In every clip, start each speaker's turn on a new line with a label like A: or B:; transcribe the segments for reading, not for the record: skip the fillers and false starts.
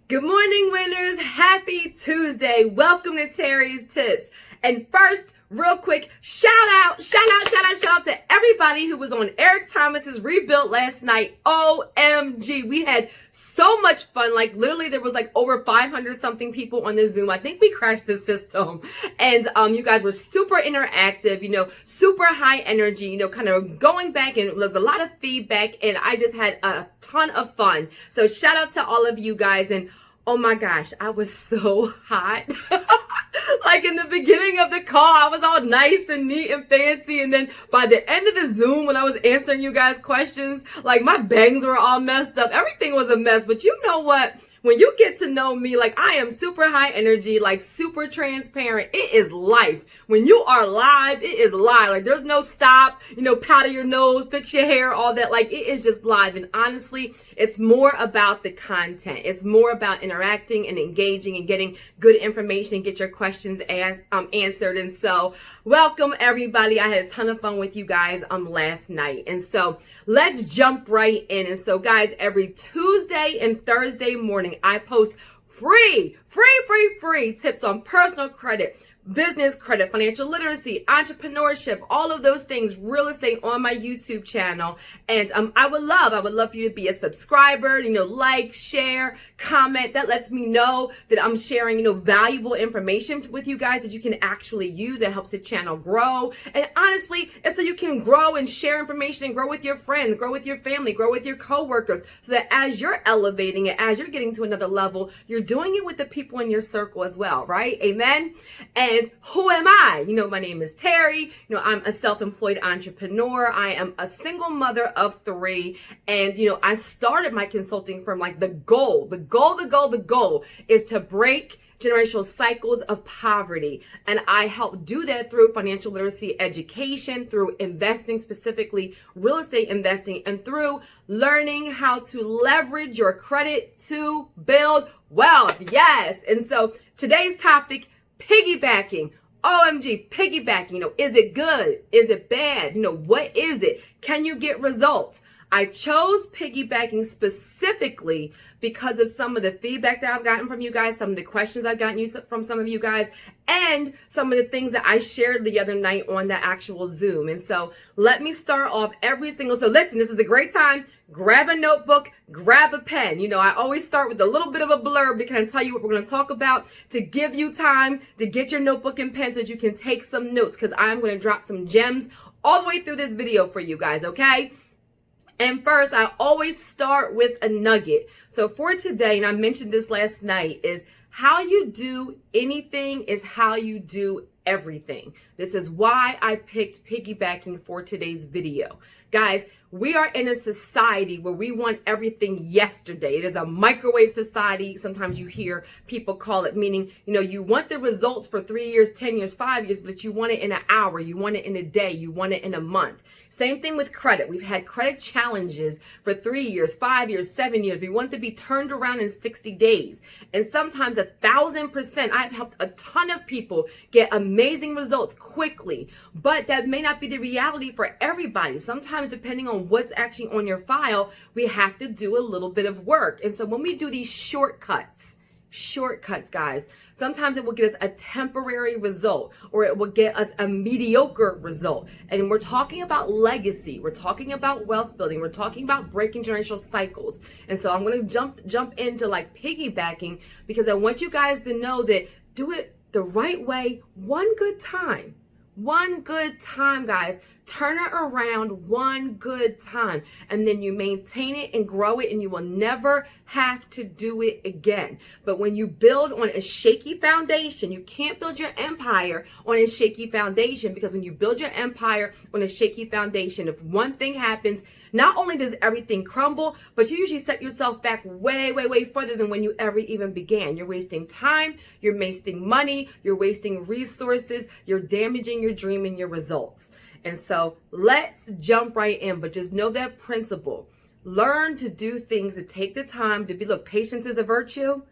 A: Good morning, winners. Happy Tuesday. Welcome to Terry's Tips. And first, real quick, shout out to everybody who was on Eric Thomas's Rebuilt last night. OMG. We had so much fun. Like literally there was like over 500 something people on the Zoom. I think we crashed the system. And you guys were super interactive, super high energy, kind of going back, and there's a lot of feedback, and I just had a ton of fun. So shout out to all of you guys. And oh my gosh, I was so hot. Like in the beginning of the call, I was all nice and neat and fancy. And then by the end of the Zoom, when I was answering you guys' questions, like my bangs were all messed up. Everything was a mess. But you know what? When you get to know me, like I am super high energy, like super transparent. It is life. When you are live, it is live. Like there's no stop, powder your nose, fix your hair, all that. Like it is just live. And honestly, it's more about the content. It's more about interacting and engaging and getting good information and get your questions answered. And so welcome everybody. I had a ton of fun with you guys last night. And so let's jump right in. And so guys, every Tuesday and Thursday morning, I post free tips on personal credit, business credit, financial literacy, entrepreneurship, all of those things, real estate on my YouTube channel. And I would love for you to be a subscriber, like, share, comment. That lets me know that I'm sharing, valuable information with you guys that you can actually use. It helps the channel grow. And honestly, it's so you can grow and share information and grow with your friends, grow with your family, grow with your coworkers, so that as you're elevating it, as you're getting to another level, you're doing it with the people in your circle as well, right? Amen. And who am I? My name is Terry. I'm a self-employed entrepreneur. I am a single mother of 3. And, I started my consulting from like the goal is to break generational cycles of poverty. And I help do that through financial literacy education, through investing, specifically real estate investing, and through learning how to leverage your credit to build wealth. Yes. And so today's topic, piggybacking. OMG, piggybacking, is it good? Is it bad? What is it? Can you get results? I chose piggybacking specifically because of some of the feedback that I've gotten from you guys, some of the questions I've gotten from some of you guys, and some of the things that I shared the other night on the actual Zoom. And so let me start off so listen, this is a great time. Grab a notebook, grab a pen. I always start with a little bit of a blurb to kind of tell you what we're going to talk about, to give you time to get your notebook and pen so that you can take some notes, because I'm going to drop some gems all the way through this video for you guys, okay? And first, I always start with a nugget. So for today, and I mentioned this last night, is how you do anything is how you do everything. This is why I picked piggybacking for today's video. Guys, we are in a society where we want everything yesterday. It is a microwave society. Sometimes you hear people call it, meaning, you want the results for 3 years, 10 years, 5 years, but you want it in an hour. You want it in a day. You want it in a month. Same thing with credit. We've had credit challenges for 3 years, 5 years, 7 years. We want to be turned around in 60 days. And sometimes 1,000%. I've helped a ton of people get amazing results quickly, but that may not be the reality for everybody. Sometimes, depending on what's actually on your file, we have to do a little bit of work. And so when we do these shortcuts, guys, sometimes it will get us a temporary result, or it will get us a mediocre result. And we're talking about legacy. We're talking about wealth building. We're talking about breaking generational cycles. And so I'm going to jump into like piggybacking, because I want you guys to know that do it the right way, one good time. One good time, guys. Turn it around one good time, and then you maintain it and grow it, and you will never have to do it again. But when you build on a shaky foundation, you can't build your empire on a shaky foundation, because when you build your empire on a shaky foundation, if one thing happens, not only does everything crumble, but you usually set yourself back way further than when you ever even began. You're wasting time, you're wasting money, you're wasting resources, you're damaging your dream and your results. And so let's jump right in, but just know that principle. Learn to do things, to take the time to be, patience is a virtue.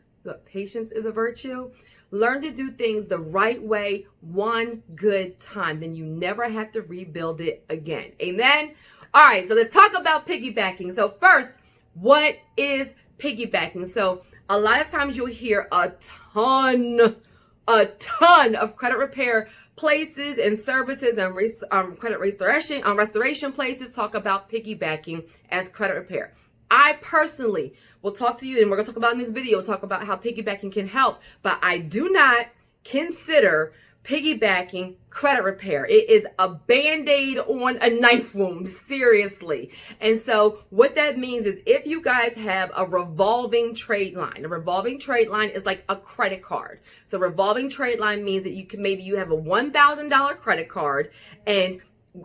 A: Patience is a virtue. Learn to do things the right way, one good time. Then you never have to rebuild it again. Amen? All right, so let's talk about piggybacking. So first, what is piggybacking? So a lot of times you'll hear a ton of credit repair places and services and credit restoration places talk about piggybacking as credit repair. I personally will talk to you, and we're going to talk about in this video, talk about how piggybacking can help, but I do not consider piggybacking credit repair. It is a band-aid on a knife wound, seriously. And so what that means is if you guys have a revolving trade line, a revolving trade line is like a credit card. So revolving trade line means that you have a $1,000 credit card, and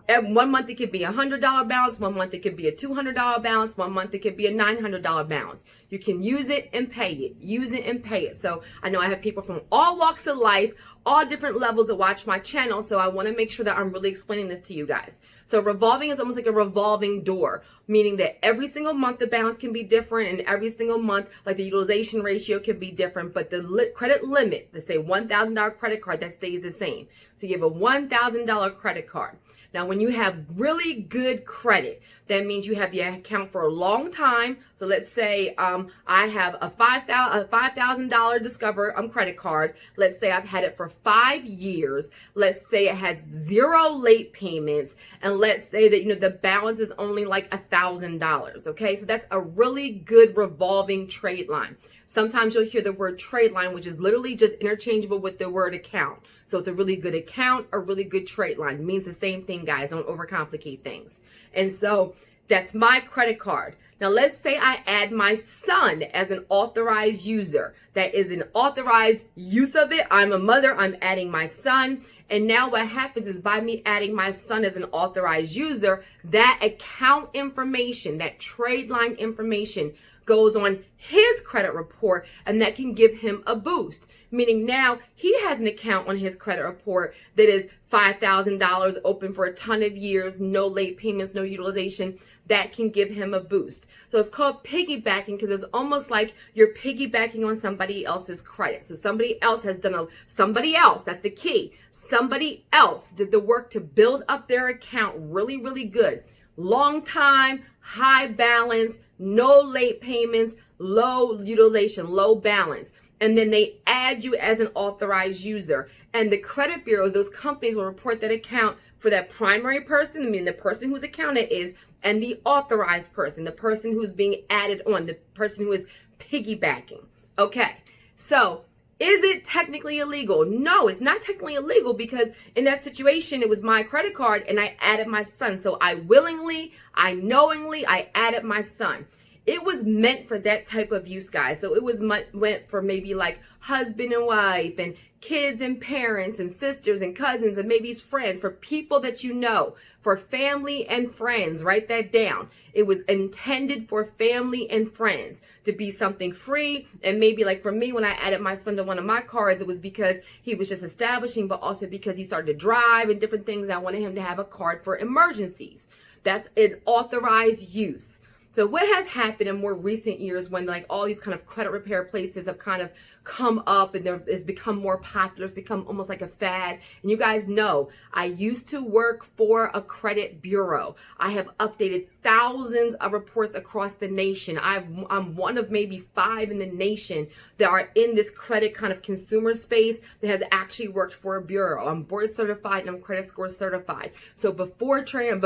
A: one month it could be a $100 balance, one month it could be a $200 balance, one month it could be a $900 balance. You can use it and pay it, use it and pay it. So I know I have people from all walks of life, all different levels that watch my channel, so I want to make sure that I'm really explaining this to you guys. So revolving is almost like a revolving door, meaning that every single month the balance can be different, and every single month, like the utilization ratio can be different, but the credit limit, let's say $1,000 credit card, that stays the same. So you have a $1,000 credit card. Now, when you have really good credit, that means you have the account for a long time. So let's say I have a $5,000 Discover credit card. Let's say I've had it for 5 years. Let's say it has 0 late payments. And let's say that, the balance is only like $1,000. Okay, so that's a really good revolving trade line. Sometimes you'll hear the word trade line, which is literally just interchangeable with the word account. So it's a really good account, a really good trade line. It means the same thing, guys. Don't overcomplicate things. And so that's my credit card. Now, let's say I add my son as an authorized user. That is an authorized use of it. I'm a mother. I'm adding my son. And now what happens is by me adding my son as an authorized user, that account information, that trade line information goes on his credit report, and that can give him a boost. Meaning now he has an account on his credit report that is $5,000 open for a ton of years, no late payments, no utilization. That can give him a boost. So it's called piggybacking because it's almost like you're piggybacking on somebody else's credit. So somebody else has done somebody else, that's the key. Somebody else did the work to build up their account really, really good. Long time, high balance, no late payments, low utilization, low balance. And then they add you as an authorized user. And the credit bureaus, those companies will report that account for that primary person, meaning the person whose account it is, and the authorized person, the person who's being added on, the person who is piggybacking. Okay, so is it technically illegal? No, it's not technically illegal because in that situation, it was my credit card and I added my son. So I knowingly added my son. It was meant for that type of use, guys. So it was meant for maybe like husband and wife and kids and parents and sisters and cousins and maybe friends, for people that you know, for family and friends. Write that down. It was intended for family and friends to be something free. And maybe like for me, when I added my son to one of my cards, it was because he was just establishing, but also because he started to drive and different things. I wanted him to have a card for emergencies. That's an authorized use. So what has happened in more recent years when like all these kind of credit repair places have kind of come up and it's become more popular, it's become almost like a fad. And you guys know, I used to work for a credit bureau. I have updated thousands of reports across the nation. I'm one of maybe 5 in the nation that are in this credit kind of consumer space that has actually worked for a bureau. I'm board certified and I'm credit score certified. So before YouTube,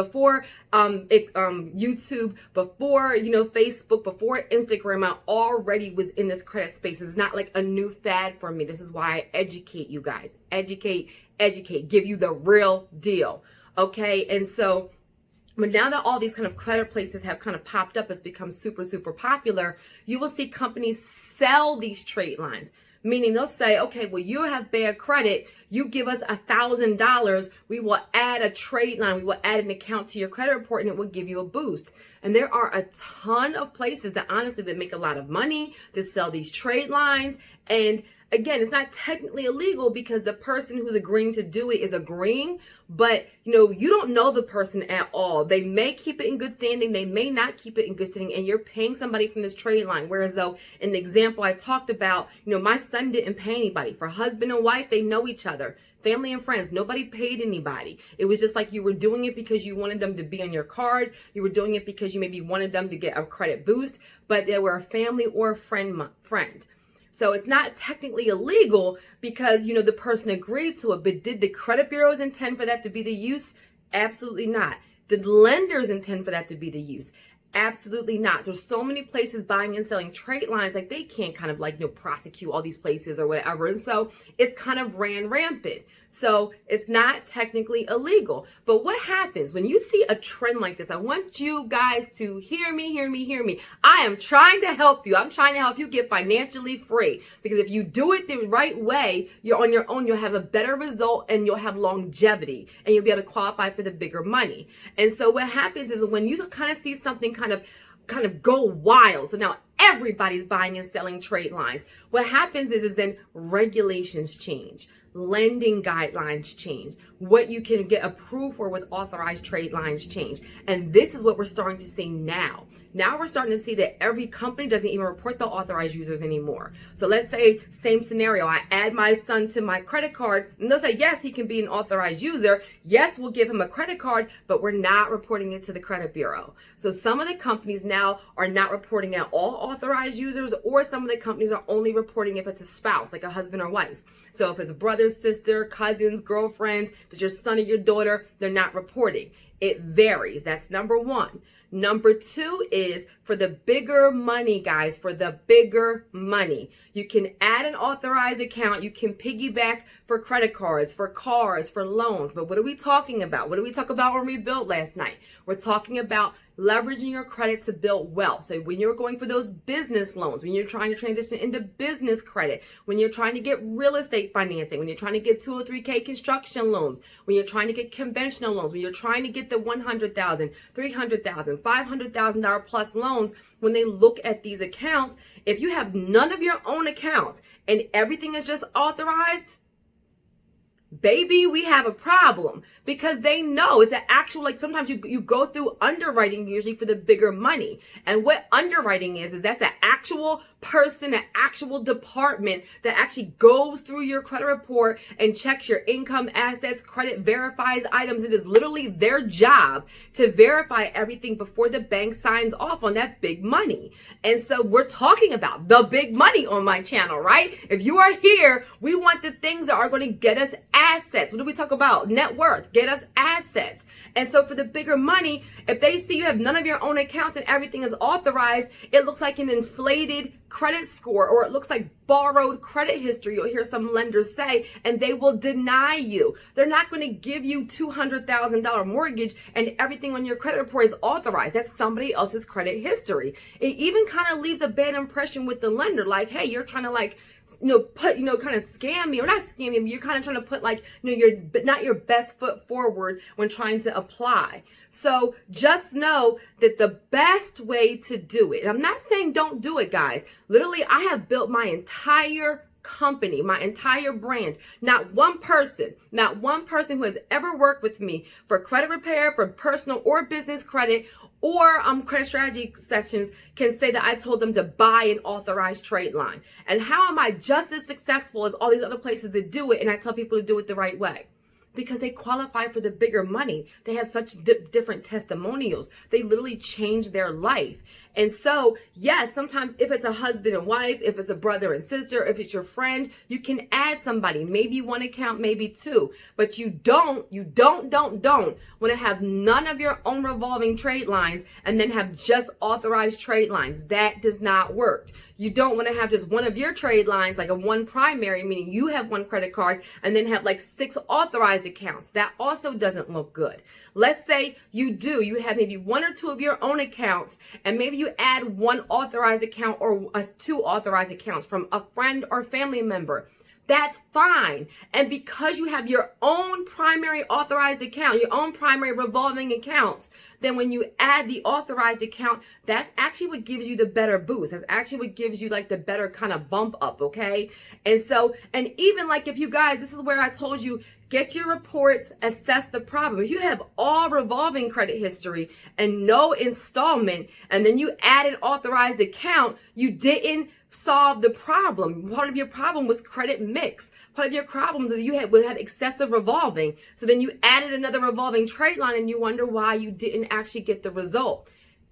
A: before Facebook, before Instagram, I already was in this credit space. It's not like a new fad for me. This is why I educate you guys. Educate, give you the real deal. Okay, and so but now that all these kind of credit places have kind of popped up, it's become super, super popular, you will see companies sell these trade lines. Meaning they'll say, okay, well, you have bad credit. You give us $1,000. We will add a trade line. We will add an account to your credit report and it will give you a boost. And there are a ton of places that honestly that make a lot of money that sell these trade lines. And again, it's not technically illegal because the person who's agreeing to do it is agreeing, but you don't know the person at all. They may keep it in good standing, they may not keep it in good standing, and you're paying somebody from this trade line. Whereas though in the example I talked about, my son didn't pay anybody. For husband and wife, they know each other. Family and friends, nobody paid anybody. It was just like you were doing it because you wanted them to be on your card. You were doing it because you maybe wanted them to get a credit boost, but they were a family or a friend. So it's not technically illegal because, the person agreed to it, but did the credit bureaus intend for that to be the use? Absolutely not. Did lenders intend for that to be the use? Absolutely not. There's so many places buying and selling trade lines, like they can't kind of prosecute all these places or whatever. And so it's kind of ran rampant. So it's not technically illegal. But what happens when you see a trend like this? I want you guys to hear me. I am trying to help you. I'm trying to help you get financially free, because if you do it the right way, you're on your own, you'll have a better result and you'll have longevity and you'll be able to qualify for the bigger money. And so what happens is when you kind of see something kind of go wild, so now everybody's buying and selling trade lines, what happens is then regulations change. Lending guidelines change. What you can get approved for with authorized trade lines change. And this is what we're starting to see now. Now we're starting to see that every company doesn't even report the authorized users anymore. So let's say, same scenario, I add my son to my credit card, and they'll say, yes, he can be an authorized user. Yes, we'll give him a credit card, but we're not reporting it to the credit bureau. So some of the companies now are not reporting at all authorized users, or some of the companies are only reporting if it's a spouse, like a husband or wife. So if it's brother, sister, cousins, girlfriends, if it's your son or your daughter, they're not reporting. It varies. That's number one. Number two is for the bigger money, guys, for the bigger money. You can add an authorized account. You can piggyback for credit cards, for cars, for loans. But what are we talking about? What did we talk about when we built last night? We're talking about leveraging your credit to build wealth. So when you're going for those business loans, when you're trying to transition into business credit, when you're trying to get real estate financing, when you're trying to get 203K construction loans, when you're trying to get conventional loans, when you're trying to get the $100,000, $300,000, $500,000 plus loans, when they look at these accounts, if you have none of your own accounts and everything is just authorized, baby, we have a problem, because they know it's an actual, sometimes you go through underwriting usually for the bigger money. And what underwriting is that's an actual person, an actual department that actually goes through your credit report and checks your income, assets, credit, verifies items. It is literally their job to verify everything before the bank signs off on that big money. And so we're talking about the big money on my channel, right? If you are here, we want the things that are going to get us assets. What do we talk about? Net worth, get us assets. And so for the bigger money, if they see you have none of your own accounts and everything is authorized, it looks like an inflated credit score, or it looks like borrowed credit history. You'll hear some lenders say, and they will deny you. They're not going to give you $200,000 mortgage and everything on your credit report is authorized. That's somebody else's credit history. It even kind of leaves a bad impression with the lender, like, hey, you're trying to put, kind of scam me, or not scam me, but you're kind of trying to put not your best foot forward when trying to apply. So just know that the best way to do it, and I'm not saying don't do it, guys. Literally, I have built my entire company, my entire brand. Not one person who has ever worked with me for credit repair, for personal or business credit, or credit strategy sessions can say that I told them to buy an authorized trade line. And how am I just as successful as all these other places that do it, and I tell people to do it the right way? Because they qualify for the bigger money. They have such different testimonials. They literally change their life. And so, yes, sometimes if it's a husband and wife, if it's a brother and sister, if it's your friend, you can add somebody, maybe one account, maybe two, but you don't want to have none of your own revolving trade lines and then have just authorized trade lines. That does not work. You don't want to have just one of your trade lines, like a one primary, meaning you have one credit card, and then have 6 authorized accounts. That also doesn't look good. Let's say you have maybe 1 or 2 of your own accounts, and maybe you add 1 authorized account or 2 authorized accounts from a friend or family member. That's fine. And because you have your own primary authorized account, your own primary revolving accounts, then when you add the authorized account, that's actually what gives you the better boost. That's actually what gives you like the better kind of bump up, okay? And so, and even like if you guys, this is where I told you, get your reports, assess the problem. If you have all revolving credit history and no installment, and then you add an authorized account, you didn't solve the problem. Part of your problem was credit mix. Part of your problem that you had excessive revolving. So then you added another revolving trade line and you wonder why you didn't actually get the result.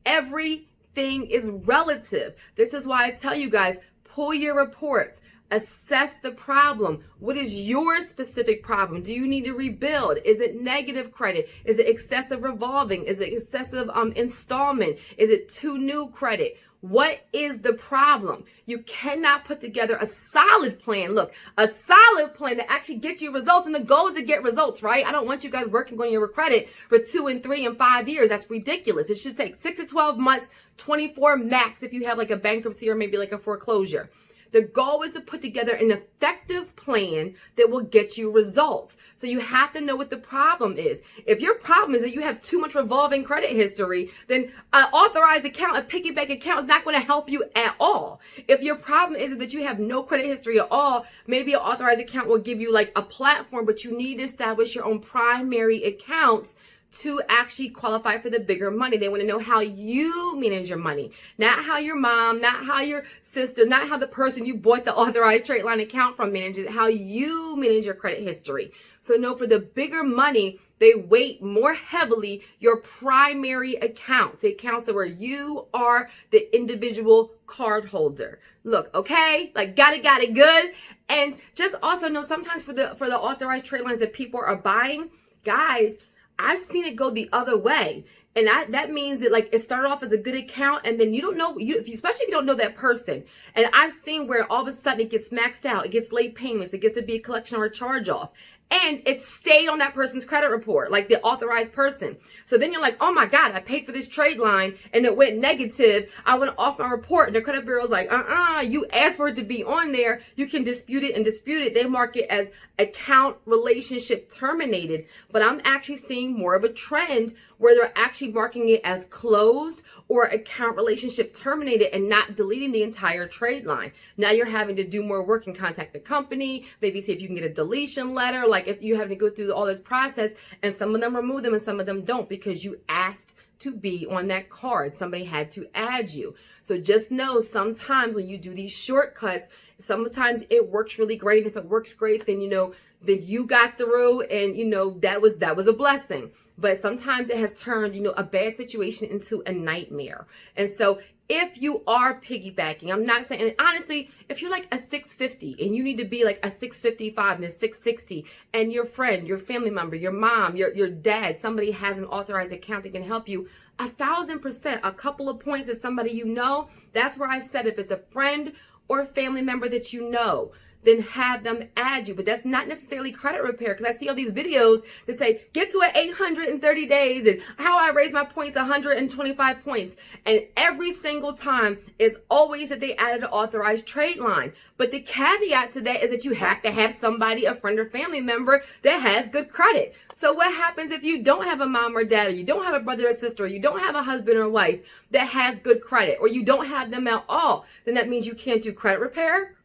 A: Everything is relative. This is why I tell you guys, pull your reports. Assess the problem. What is your specific problem? Do you need to rebuild? Is it negative credit? Is it excessive revolving? Is it excessive installment? Is it too new credit? What is the problem? You cannot put together a solid plan. Look, a solid plan that actually gets you results. And the goal is to get results, right? I don't want you guys working on your credit for 2 and 3 and 5 years. That's ridiculous. It should take 6 to 12 months, 24 max if you have like a bankruptcy or maybe like a foreclosure. The goal is to put together an effective plan that will get you results. So you have to know what the problem is. If your problem is that you have too much revolving credit history, then an authorized account, a piggyback account is not going to help you at all. If your problem is that you have no credit history at all, maybe an authorized account will give you like a platform, but you need to establish your own primary accounts to actually qualify for the bigger money. They want to know how you manage your money, not how your mom, not how your sister, not how the person you bought the authorized trade line account from manages, how you manage your credit history. So no, for the bigger money, they weight more heavily your primary accounts, the accounts that where you are the individual card holder. Look, okay, like got it good. And just also know sometimes for the authorized trade lines that people are buying, guys, I've seen it go the other way. And that means that like it started off as a good account and then you don't know, especially if you don't know that person. And I've seen where all of a sudden it gets maxed out, it gets late payments, it gets to be a collection or a charge off. And it stayed on that person's credit report, like the authorized person. So then you're like, oh my God, I paid for this trade line and it went negative. I went off my report and the credit bureau's like, you asked for it to be on there. You can dispute it and dispute it. They mark it as account relationship terminated. But I'm actually seeing more of a trend where they're actually marking it as closed or account relationship terminated and not deleting the entire trade line. Now you're having to do more work and contact the company, maybe see if you can get a deletion letter, like you having to go through all this process, and some of them remove them and some of them don't because you asked to be on that card. Somebody had to add you. So just know sometimes when you do these shortcuts, sometimes it works really great. And if it works great, then that you got through and that was a blessing. But sometimes it has turned, a bad situation into a nightmare. And so if you are piggybacking, I'm not saying, and honestly, if you're like a 650 and you need to be like a 655 and a 660 and your friend, your family member, your mom, your dad, somebody has an authorized account that can help you, 1,000%, a couple of points is somebody that's where I said if it's a friend or a family member that then have them add you. But that's not necessarily credit repair, because I see all these videos that say, get to it 830 days and how I raise my points 125 points. And every single time is always that they added an authorized trade line. But the caveat to that is that you have to have somebody, a friend or family member that has good credit. So what happens if you don't have a mom or dad, or you don't have a brother or sister, or you don't have a husband or wife that has good credit, or you don't have them at all? Then that means you can't do credit repair.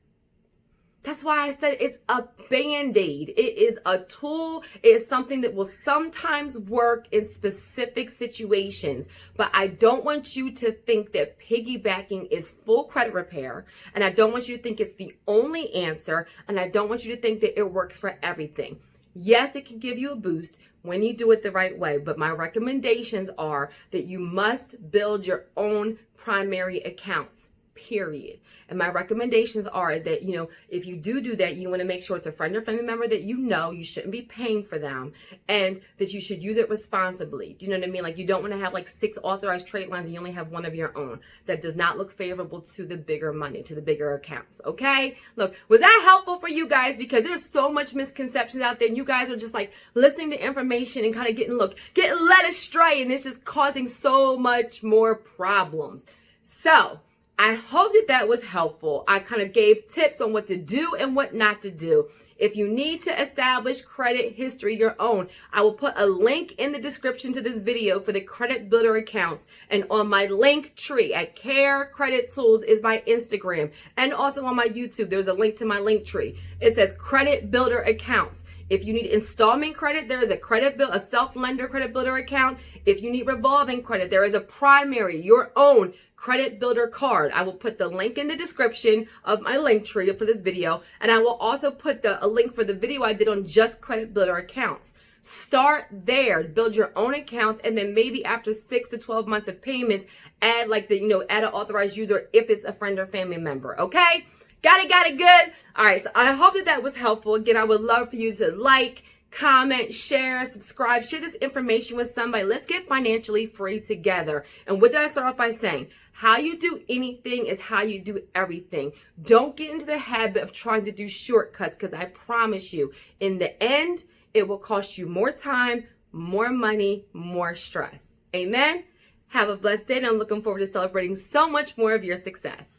A: That's why I said it's a Band-Aid. It is a tool. It is something that will sometimes work in specific situations. But I don't want you to think that piggybacking is full credit repair. And I don't want you to think it's the only answer. And I don't want you to think that it works for everything. Yes, it can give you a boost when you do it the right way. But my recommendations are that you must build your own primary accounts. Period. And my recommendations are that, if you do that, you want to make sure it's a friend or family member that you shouldn't be paying for them, and that you should use it responsibly. Do you know what I mean? Like, you don't want to have like 6 authorized trade lines and you only have one of your own. That does not look favorable to the bigger money, to the bigger accounts. Okay? Look, was that helpful for you guys? Because there's so much misconceptions out there, and you guys are just like listening to information and kind of getting led astray, and it's just causing so much more problems. So I hope that was helpful. I kind of gave tips on what to do and what not to do. If you need to establish credit history your own, I will put a link in the description to this video for the credit builder accounts. And on my link tree at Care Credit Tools is my Instagram. And also on my YouTube, there's a link to my link tree. It says credit builder accounts. If you need installment credit, there is a self-lender credit builder account. If you need revolving credit, there is a primary, your own credit builder card. I will put the link in the description of my link tree for this video. And I will also put a link for the video I did on just credit builder accounts. Start there, build your own account, and then maybe after 6 to 12 months of payments, add add an authorized user if it's a friend or family member. Okay? Got it good? All right, so I hope that was helpful. Again, I would love for you to like, comment, share, subscribe, share this information with somebody. Let's get financially free together. And what did I start off by saying? How you do anything is how you do everything. Don't get into the habit of trying to do shortcuts, because I promise you, in the end, it will cost you more time, more money, more stress. Amen? Have a blessed day, and I'm looking forward to celebrating so much more of your success.